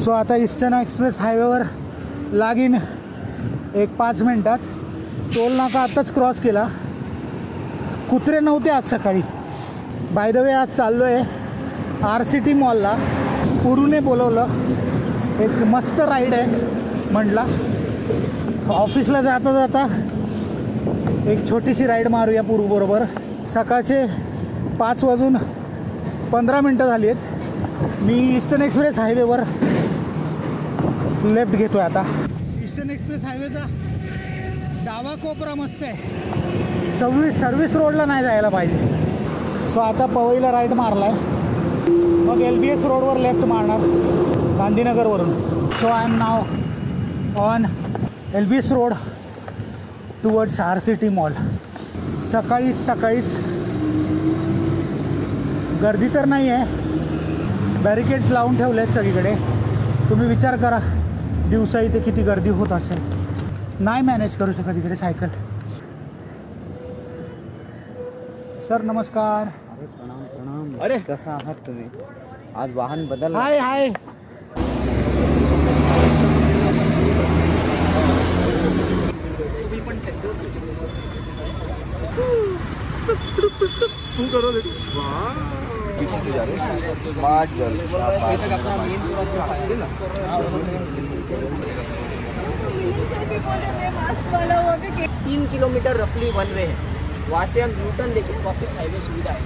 So आता eastern express हायवेवर लागीन एक 5 मिनिटात. टोल नाका आत्ताच क्रॉस केला. कुत्रे नव्हते आज सकाळी. बाय द वे आज चाललो आहे RCT मॉलला. पुरूने बोलवलं. एक मस्त राईड आहे म्हटला. ऑफिसला जाता जाता एक छोटीशी राईड मारूया पुरू बरोबर. सकाळचे 5:15 झाली आहेत. मी ईस्टर्न एक्सप्रेस हायवेवर लेफ्ट घेतोय आता. ईस्टर्न एक्सप्रेस हायवेचा डावा कोपरा मस्त आहे. सर्व्हिस रोडला नाही जायला पाहिजे. सो आता पवईला राईट मारलाय. मग LBS रोडवर लेफ्ट मारणार गांधीनगरवरून. So I am now on LBS road towards RCT mall. सकाळीच गर्दी तर नाही आहे. बॅरिकेड्स लावून ठेवले आहेत सगळीकडे. तुम्ही विचार करा दिवसा इथे किती गर्दी होत असेल. नाही मॅनेज करू शकत इकडे सायकल. सर नमस्कार. अरे प्रणाम. अरे कसा आहात तुम्ही? आज वाहन बदल. हाय तू करो स्मार्ट गर्ल. 3 किलोमीटर रफली वन वे है. वहाँ से हम न्यूटन लेके वापस हाईवे सुविधा है.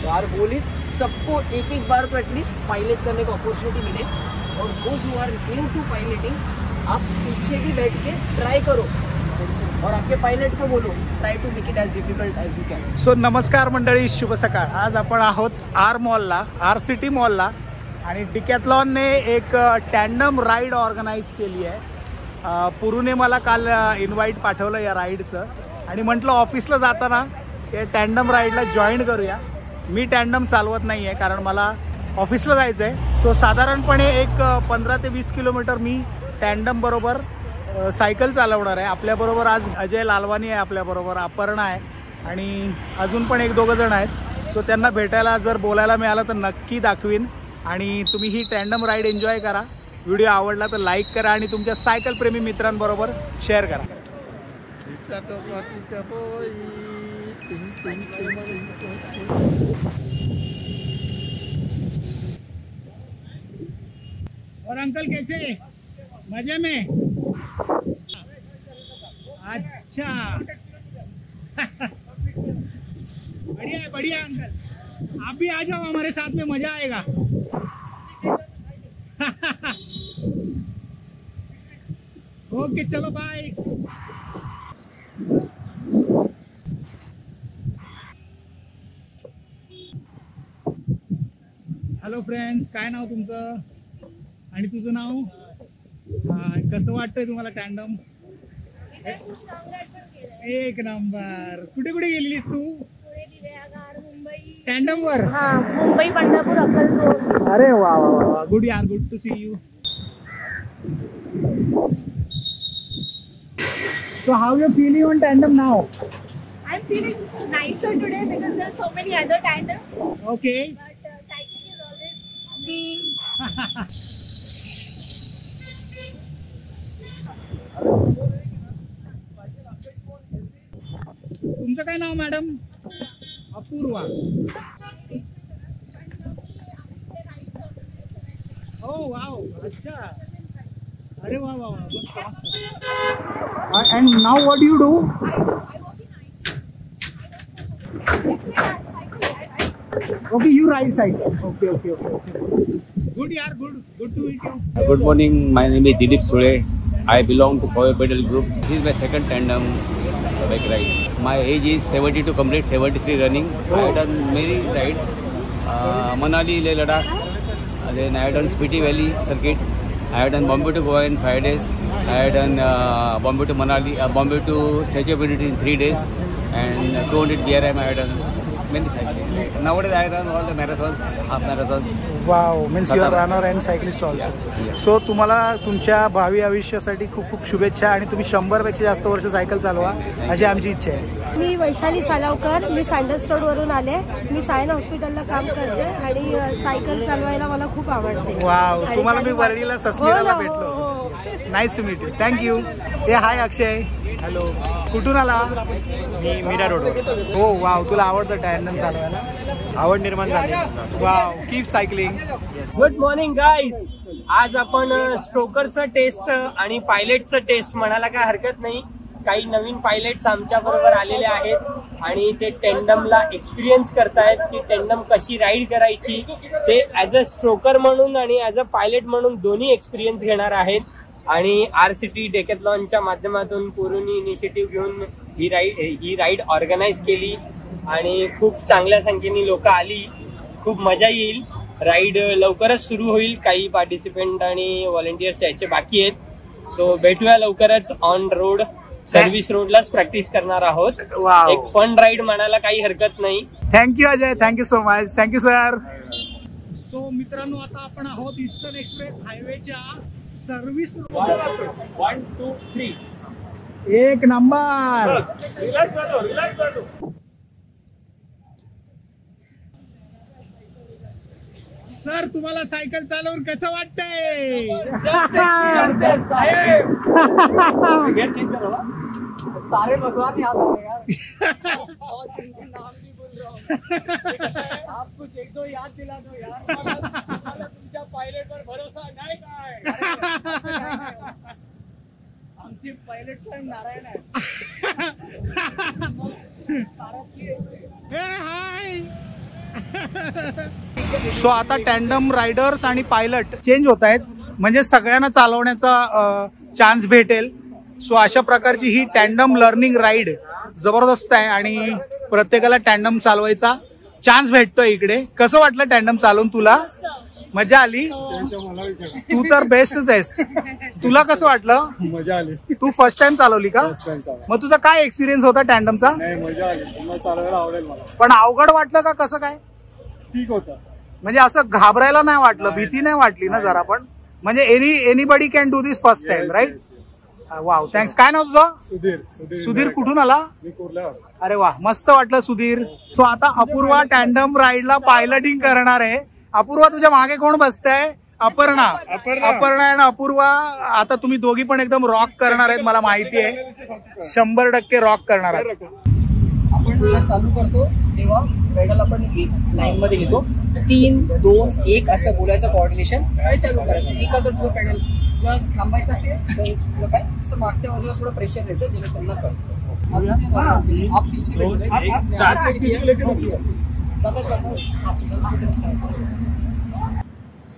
तो आर गोल इज सबको एक बार तो एटलीस्ट पायलट करने को अपॉर्चुनिटी मिले. और those who are new to piloting आप पीछे भी बैठ के ट्राई करो और आपके पायलट को बोलो try to make it as difficult as you can. So नमस्कार मंडळी, शुभ सकाळ. आज आपण आहोत मॉलला, RCT मॉलला. आणि डिकॅथलॉनने एक टँडम राईड ऑर्गनाईज केली आहे. पुरूने मला काल इन्व्हाइट पाठवलं या राईडचं. आणि म्हटलं ऑफिसला जाताना ते टँडम राईडला जॉईन करूया. मी टँडम चालवत नाही आहे कारण मला ऑफिसला जायचं आहे. सो साधारणपणे एक 15 ते 20 किलोमीटर मी टँडम बरोबर सायकल चालवणार आहे. आपल्याबरोबर आज अजय लालवानी आहे, आपल्याबरोबर अपर्णा आहे आणि अजून पण 1-2 जण आहेत. सो त्यांना भेटायला जर बोलायला मिळालं तर नक्की दाखवीन. आणि तुम्ही ही टँडम राईड एन्जॉय करा. व्हिडिओ आवडला तर लाईक करा आणि तुमच्या सायकल प्रेमी मित्रांबरोबर शेअर करा. और अंकल कैसे? मजे में? अच्छा बढ़िया अंकल. आप भी आ जाओ हमारे साथ में, मजा आएगा. ओके चलो बाय. हॅलो फ्रेंड्स, काय नाव तुमचं आणि तुझं नाव? कसं वाटतंय तुम्हाला टँडम? एक नंबर. कुठे गेलेलीस तू? टँडम वर? मुंबई, पंढरपूर, अक्कलकोट. अरे वा वा वा, गुड यार, good to see you. So how you feeling on tandem now? I'm feeling nicer today because there are so many other tandems. Okay. But cycling is always amazing. तुमचं काय नाव मॅडम? अपूर्वा. ओ wow, अच्छा. अरे वा वा वा. And now what do you do? Okay, you ride cycle. Okay. Good yaar, good to meet you. Good morning. My name is Dilip Sule. I belong to Power Pedal Group. This is my second tandem bike ride. My age is 72 complete, 73 running. I have done many rides. Manali, Leh Ladakh. Then I have done Spiti Valley circuit. I have done Bombay to Goa in 5 days. I have done Bombay to Manali, Bombay to Statue of Unity in 3 days, and 200 BRM I have done. many cycling. Nowadays I run all the marathons, half marathons. Wow, means your runner and cyclist also. So तुम्हाला तुमच्या भावी आयुष्यासाठी खूप खूप शुभेच्छा आणि तुम्ही 100 पेक्षा जास्त वर्ष सायकल चालवा अशी आमची इच्छा आहे. मी वैशाली सालावकर, मी सँडल्स रोडवरून आले. मी सायन हॉस्पिटलला काम करते आणि सायकल चालवायला मला खूप आवडते. वाव, तुम्हाला मी वरळीला सस्मिराला भेटलो. Nice to meet you. Thank you. Hey hi Akshay. Hello. कुठून आला? मी मीरा रोडवर. हो वाव, तुला आवडतं टँडम चालवायला? आवड निर्माण झाली. Wow, keep cycling. Good morning guys. आज आपण स्ट्रोकरचं टेस्ट आणि पायलटचं टेस्ट म्हणायला काय हरकत नाही. काही नवीन पायलट्स आमच्या बरोबर आलेले आहेत आणि ते टेंडमला एक्सपिरियन्स करतायत की टेंडम कशी राईड करायची. ते ॲज अ स्ट्रोकर म्हणून आणि ॲज अ पायलट म्हणून दोन्ही एक्सपिरियन्स घेणार आहेत. आणि RCT डेकॅथलॉनच्या माध्यमातून पुरुनी इनिशिएटिव्ह घेऊन ही राईड ऑर्गनाईज केली आणि खूप चांगल्या संख्येने लोक आली. खूप मजा येईल. राईड लवकरच सुरू होईल. काही पार्टिसिपेंट आणि व्हॉलेंटियर्स यायचे बाकी आहेत. सो भेटूया लवकरच ऑन रोड. सर्व्हिस रोडलाच प्रॅक्टिस करणार आहोत. एक फन राईड म्हणायला काही हरकत नाही. Thank you Ajay. Thank you so much. Thank you sir. So मित्रांनो, आता आपण आहोत ईस्टर्न एक्सप्रेस हायवेच्या सर्व्हिस रोड. 1 2 3. एक नंबर. सर, तुम्हाला सायकल चालवून कसं वाटतंय? सारे भगवान याद आ गए यार. आप कुछ एक दो याद दिला दो यार. तुमच्या पायलट वर भरोसा नाही काय? आमचे पायलट सर नारायण आहे. सो आता टँडम रायडर्स आणि पायलट चेंज होत आहेत, म्हणजे सगळ्यांना चालवण्याचा चान्स भेटेल. सो अशा प्रकारची ही टँडम लर्निंग राईड जबरदस्त आहे आणि प्रत्येकाला टँडम चालवायचा चान्स भेटतोय इकडे. कसं वाटलं टँडम चालवून? तुला मजा आली? तू तर बेस्टच आहेस. तुला कसं वाटलं? मजा आली. तू फर्स्ट टाइम चालवली का? मग तुझा काय एक्सपिरियन्स होता टँडमचा? मजा आली. चालवायला आवडेल मला. पण अवघड वाटलं का कसं काय? ठीक होतं. म्हणजे असं घाबरायला नाही वाटलं? भीती नाही वाटली ना जरा पण? म्हणजे anybody can do this first time, right? Wow, thanks. काय नाव तुझं? सुधीर. सुधीर कुठून आला? मी कुर्ला. अरे वा, मस्त वाटलं सुधीर. सो आता अपूर्वा टँडम राईडला पायलटिंग करणार आहे. अपूर्वा, तुझ्या मागे कोण बसतंय? अपर्णा आणि अपूर्वा. आता तुम्ही दोघी पण एकदम रॉक करणार आहेत, मला माहिती आहे. 100% रॉक करणार आहेत. आपण जेव्हा चालू करतो तेव्हा पेडल आपण एक लाईन मध्ये घेतो. 3 2 1 असं बोलायचं कॉर्डिनेशन आणि चालू करायचं. एका तर तुझं पेडल जेव्हा थांबायचं असेल तर तुला काय असं मागच्या बाजूला थोडं प्रेशर द्यायचं, जेणे त्यांना कळतं.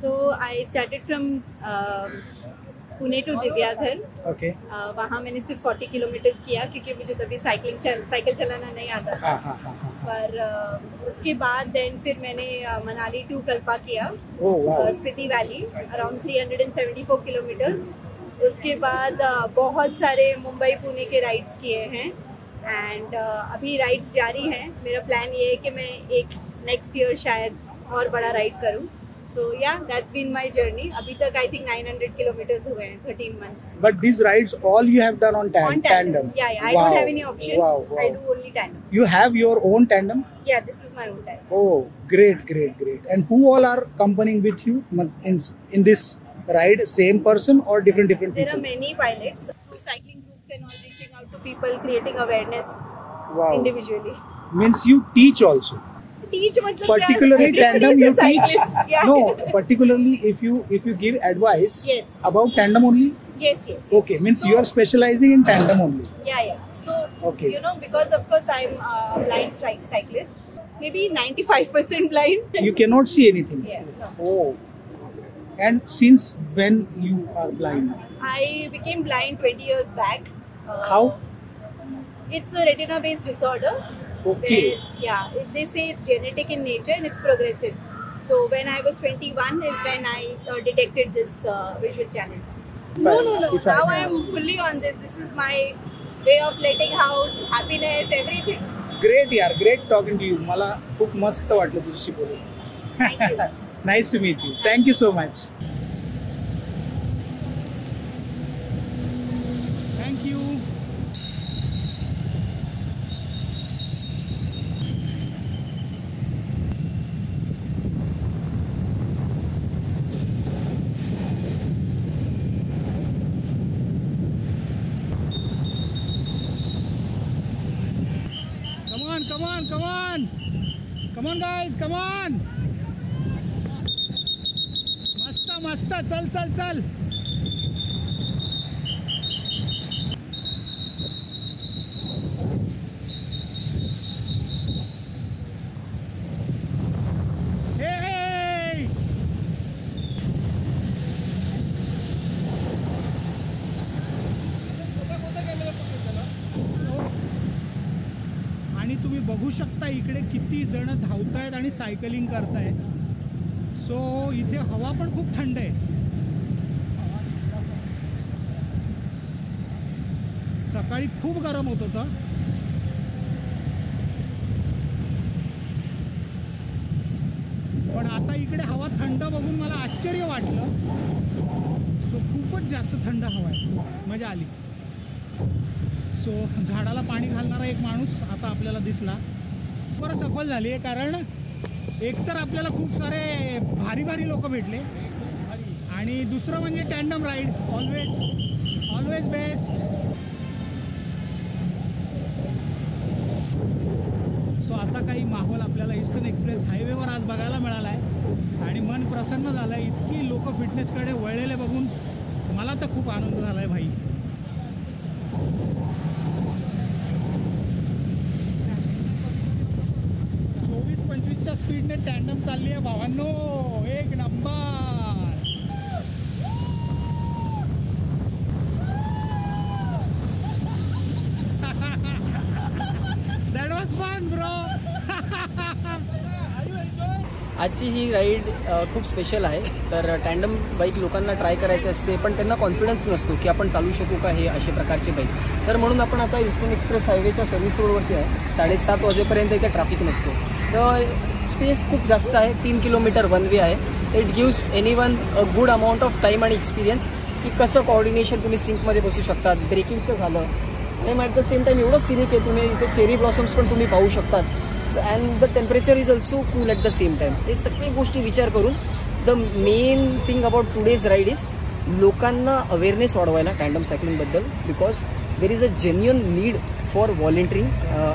So I started from Pune to Diveagar. Okay. वहाँ मैंने सिर्फ 40 किलोमीटर्स किया क्योंकि मुझे तभी साइकिल चलाना नहीं आता था. पर उसके बाद देन फिर मैंने मनाली टू कल्पा किया, स्पीति वैली अराउंड 374 किलोमीटर्स. उसके बाद बहुत सारे मुंबई पुणे के राइड्स किए हैं एंड अभी राइड्स जारी हैं. मेरा प्लान ये है कि मैं एक नेक्स्ट ईयर शायद और बड़ा राइड करूँ. So yeah, that's been my journey. अभी तक I think 900 kilometers हुए हैं, 13 months. But these rides all you have done on tandem? Yeah, I don't have any option. Wow. I do only tandem. You have your own tandem? Yeah, this is my own tandem. Oh, great. And who all are accompanying with you in this ride? Same person or different people? There are many pilots through cycling groups and all, reaching out to people, creating awareness. Wow. Individually. Means you teach also? Teach मतलब particularly tandem you teach? Yeah. No, particularly if you give advice. Yes. About tandem only? Yes. Okay, means you are specializing in tandem only. Yeah. So Okay. you know, because of course I'm a blind cyclist, maybe 95% blind. You cannot see anything? Yeah. No. Oh. And since when you are blind? I became blind 20 years back. How? It's a retina-based disorder. Okay. Yeah, they say it's genetic in nature and it's progressive. So when I was 21 is when I detected this visual challenge. No. If Now may I am ask. fully on this. This is my way of letting out happiness, everything. Great यार, great talking to you. मला खूप मस्त वाटलं तुझ्याशी बोलून. Nice to meet you. Thank you so much. Thank you. Come on guys, come on. मस्त. चल. Hey. आणि तुम्ही बघू शकता इकडे किती जण धावतायत आणि सायकलिंग करतायत. सो इथे हवा पण खूप थंड आहे. सकाळी खूप गरम होत होतं. पण आता इकडे हवा थंड बघून मला आश्चर्य वाटलं. सो खूपच जास्त थंड हवा आहे, मजा आली. सो झाडाला पाणी घालणारा एक माणूस आता आपल्याला दिसला. बरं सफल झाली आहे, कारण एकतर आपल्याला खूप सारे भारी लोक भेटले आणि दुसरं म्हणजे tandem ride always best. So असा काही माहोल आपल्याला ईस्टर्न एक्सप्रेस हायवेवर आज बघायला मिळाला आहे आणि मन प्रसन्न झालं. इतकी लोक फिटनेसकडे वळलेले बघून मला तर खूप आनंद झाला आहे भाई. च्या स्पीडने टँडम चालली आहे भावांनो. एक नंबर. That was fun bro. आजची ही राईड खूप स्पेशल आहे. तर टँडम बाईक लोकांना ट्राय करायची असते, पण त्यांना कॉन्फिडन्स नसतो की आपण चालू शकू का हे अशा प्रकारचे बाईक. तर म्हणून आपण आता ईस्टर्न एक्सप्रेस हायवेच्या सर्व्हिस रोडवरती आहे. 7:30 वाजेपर्यंत इथे ट्रॅफिक नसतो. तर स्पेस खूप जास्त आहे. 3 किलोमीटर वन वे आहे. It gives anyone a good amount of time आणि एक्सपिरियन्स की कसं कोऑर्डिनेशन तुम्ही सिंकमध्ये बसू शकतात. ब्रेकिंगचं झालं आणि ॲट द सेम टाईम एवढं सिनिक आहे. तुम्ही इथे चेरी ब्लॉसम्स पण तुम्ही पाहू शकतात. And the temperature is also cool at the same time. हे सगळी गोष्टी विचार करून the main thing about today's ride is लोकांना अवेअरनेस वाढवायला टँडम सायकलिंगबद्दल. Because there is a genuine need for volunteering.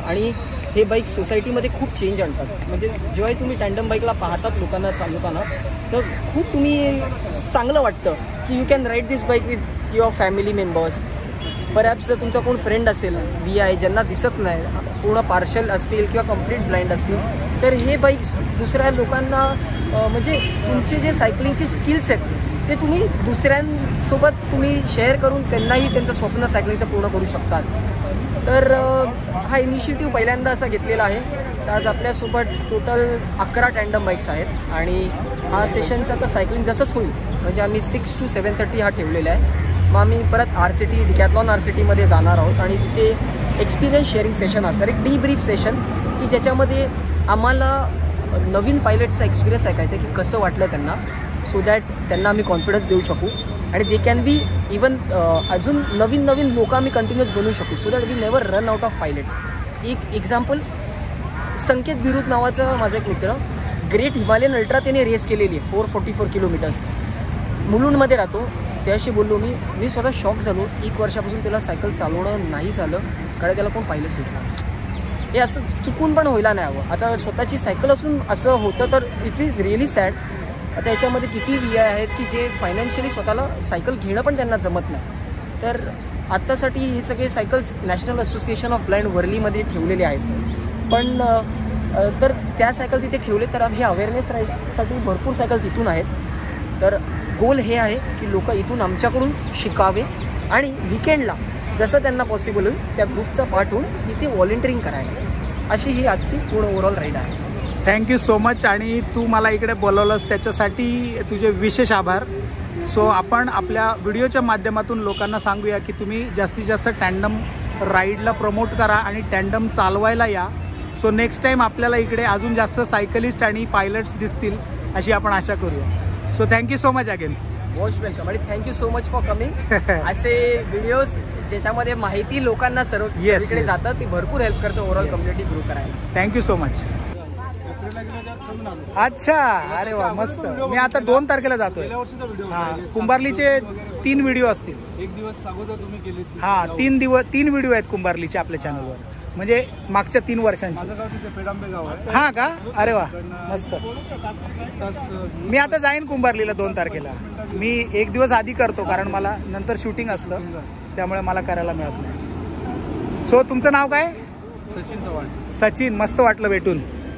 आणि हे बाईक सोसायटीमध्ये खूप चेंज आणतात. म्हणजे जेव्हाही तुम्ही टँडम बाईकला पाहतात लोकांना चालवताना, तर खूप तुम्ही चांगलं वाटतं की you can ride this bike with your family members. Perhaps जर तुमचा कोण फ्रेंड असेल VI ज्यांना दिसत नाही, पूर्ण पार्शल असतील किंवा कम्प्लीट ब्लाइंड असतील, तर हे बाईक्स दुसऱ्या लोकांना म्हणजे तुमचे जे सायकलिंगचे स्किल्स आहेत ते तुम्ही दुसऱ्यांसोबत तुम्ही शेअर करून त्यांनाही त्यांचं स्वप्न सायकलिंगचं पूर्ण करू शकतात. तर हा इनिशिएटिव्ह पहिल्यांदा असा घेतलेला आहे. तर आज आपल्यासोबत टोटल 11 टँडम बाईक्स आहेत आणि हा सेशनचा तर सायकलिंग जसंच होईल. म्हणजे आम्ही 6 to 7:30 हा ठेवलेला आहे. मग आम्ही परत RCT डिकॅथलॉन RCTमध्ये जाणार आहोत आणि तिथे एक्सपिरियन्स शेअरिंग सेशन असणार. एक डीब्रीफ सेशन की ज्याच्यामध्ये आम्हाला नवीन पायलटचा एक्सपिरियन्स ऐकायचा आहे की कसं वाटलं त्यांना, सो दॅट त्यांना आम्ही कॉन्फिडन्स देऊ शकू आणि दे कॅन बी इवन अजून नवीन लोक आम्ही कंटिन्युअस बनवू शकू. So that we never run out of pilots. एक एक्झाम्पल, संकेत बिरुद नावाचा माझा एक मित्र, ग्रेट हिमालयन अल्ट्रा त्याने रेस केलेली आहे 444 किलोमीटर्स. मुलुंडमध्ये राहतो. त्याशी बोललो मी स्वतः शॉक झालो. 1 वर्षापासून त्याला सायकल चालवणं नाही झालं कारण त्याला कोण पायलट भेटला. हे असं चुकून पण व्हायला नाही हवं. आता स्वतःची सायकल असून असं होतं तर इट इज रिअली सॅड. आता याच्यामध्ये किती VI आहेत की जे फायनान्शियली स्वतःला सायकल घेणं पण त्यांना जमत नाही. तर आत्तासाठी हे सगळे cycles National Association of Blind वर्लीमध्ये ठेवलेले आहेत. पण तर त्या सायकल तिथे ठेवले तर हे अवेअरनेस राईडसाठी भरपूर सायकल तिथून आहेत. तर गोल हे आहे की लोक इथून आमच्याकडून शिकावे आणि विकेंडला जसं त्यांना पॉसिबल होईल त्या ग्रुपचा पार्ट होऊन तिथे व्हॉलेंटिअरिंग करायला. अशी ही आजची पूर्ण ओव्हरऑल राईड आहे. Thank you so much. आणि तू मला इकडे बोलवलंस त्याच्यासाठी तुझे विशेष आभार. सो आपण आपल्या व्हिडिओच्या माध्यमातून लोकांना सांगूया की तुम्ही जास्तीत जास्त टँडम राईडला प्रमोट करा आणि टँडम चालवायला या. सो नेक्स्ट टाइम आपल्याला इकडे अजून जास्त सायकलिस्ट आणि पायलट्स दिसतील अशी आपण आशा करूया. So thank you so much again. Most welcome आणि thank you so much for coming. असे व्हिडिओज ज्याच्यामध्ये माहिती लोकांना सगळीकडे जातात ती भरपूर हेल्प करतं ओव्हरऑल कम्युनिटी ग्रो करायला. Thank you so much. अच्छा, अरे वा मस्त. मी आता 2 तारखेला जातोय. हा, कुंभारलीचे 3 व्हिडिओ असतील. एक दिवस अगोदर तुम्ही केले. हा, 3 व्हिडिओ आहेत कुंभारलीचे आपल्या चॅनलवर, म्हणजे मागच्या 3 वर्षांचे. माझं गाव तिथे पेडांबे गाव आहे. हा का, अरे वा मस्त. मी आता जाईन कुंभारलीला 2 तारखेला. मी 1 दिवस आधी करतो कारण मला नंतर शूटिंग असतं, त्यामुळे मला करायला मिळत नाही. सो तुमचं नाव काय? सचिन चव्हाण. सचिन, मस्त वाटलं भेटून.